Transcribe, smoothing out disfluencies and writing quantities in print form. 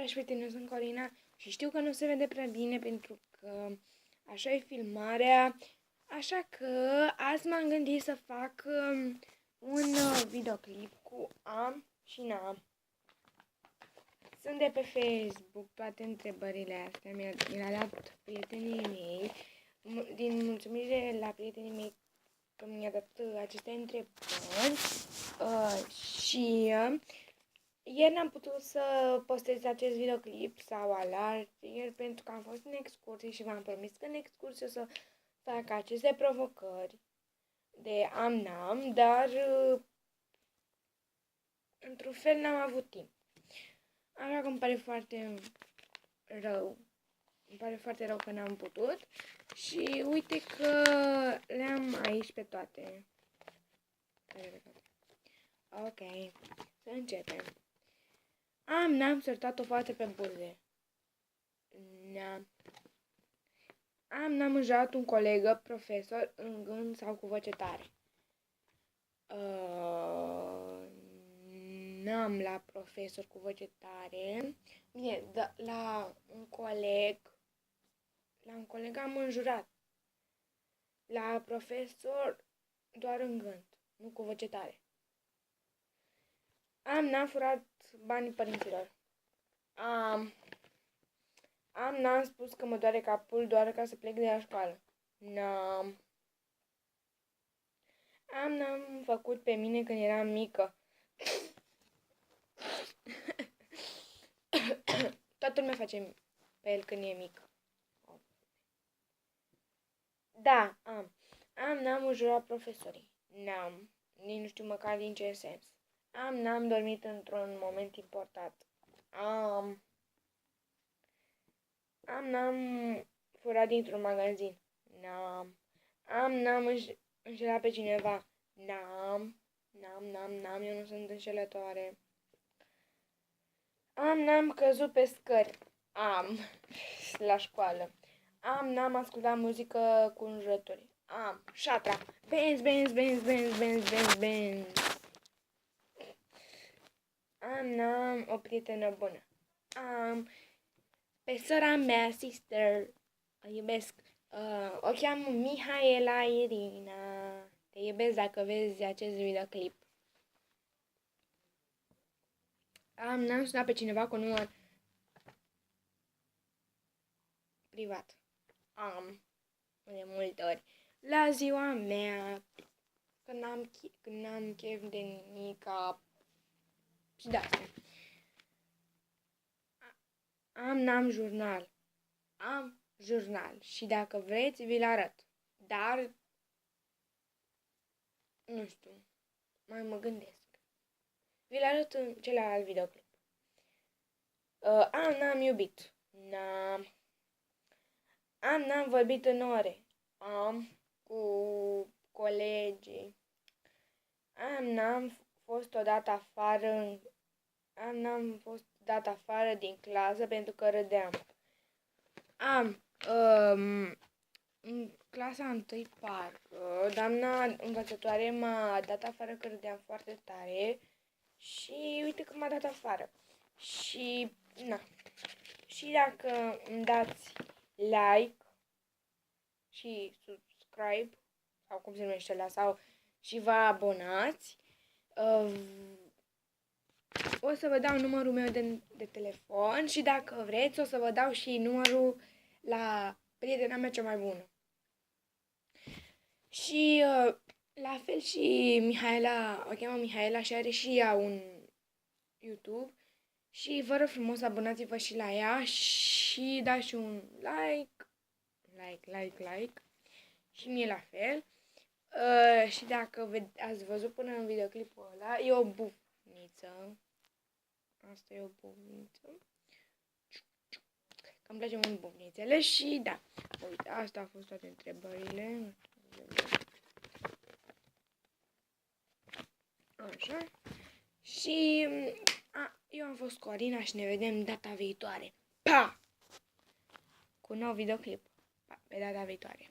dragi prieteni, eu sunt Corina și știu că nu se vede prea bine pentru că așa e filmarea, așa că azi m-am gândit să fac un videoclip cu am și n-am. Sunt de pe Facebook, toate întrebările astea mi le-a dat prietenii mei, din mulțumire la prietenii mei că mi-a dat aceste întrebări și ieri n-am putut să postez acest videoclip sau alaltăieri pentru că am fost în excursie și v-am promis că în excursie o să fac aceste provocări de am-n-am, dar într-un fel n-am avut timp. Așa că îmi pare foarte rău. Îmi pare foarte rău că n-am putut și uite că le-am aici pe toate. Ok, să începem. N-am sărtat o fată pe buze. N-am înjurat un colegă, profesor, în gând sau cu voce tare. N-am la profesor cu voce tare. Bine, la un coleg am înjurat. La profesor doar în gând, nu cu voce tare. N-am furat banii părinților. N-am spus că mă doare capul doar ca să plec de la școală. N-am făcut pe mine când eram mică. Toată lumea face pe el când e mic. Da, n-am înjurat profesorii. Nici nu știu măcar din ce sens. N-am dormit într-un moment important. N-am furat dintr-un magazin. N-am înșelat pe cineva. N-am, eu nu sunt înșelătoare. N-am căzut pe scări. La școală. N-am ascultat muzică cu înjurături. Șatra. Benz. N-am o prietenă bună. Pe sora mea, sister, o iubesc. O cheamă Mihaela Irina. Te iubesc dacă vezi acest videoclip. N-am sunat pe cineva cu număr privat. De multe ori. La ziua mea, când n-am chef de nimica și de astea. N-am jurnal. Am jurnal și dacă vreți vi-l arăt. Dar nu știu, mai mă gândesc. Vi-l arăt în celălalt videoclip. N-am iubit. N-am vorbit în ore. Cu colegii. N-am fost odată afară. N-am fost dat afară din clasă pentru că râdeam. În clasa 1 parcă, doamna învățătoare m-a dat afară că râdeam foarte tare și uite că m-a dat afară. Și, și dacă îmi dați like și subscribe, sau cum se numește ăla, sau și vă abonați, o să vă dau numărul meu de telefon și dacă vreți o să vă dau și numărul la prietena mea cea mai bună. Și la fel și Mihaela, o cheamă Mihaela și are și ea un YouTube. Și vă rog frumos, abonați-vă și la ea și dați un like și mie la fel. Și dacă ați văzut până în videoclipul ăla, e o bufniță. Asta e o bufniță. Că îmi place mult bufnițele și da. Uite, asta au fost toate întrebările. Așa. Și eu am fost Corina și ne vedem data viitoare. Pa! Cu un nou videoclip. Pa! Pe data viitoare.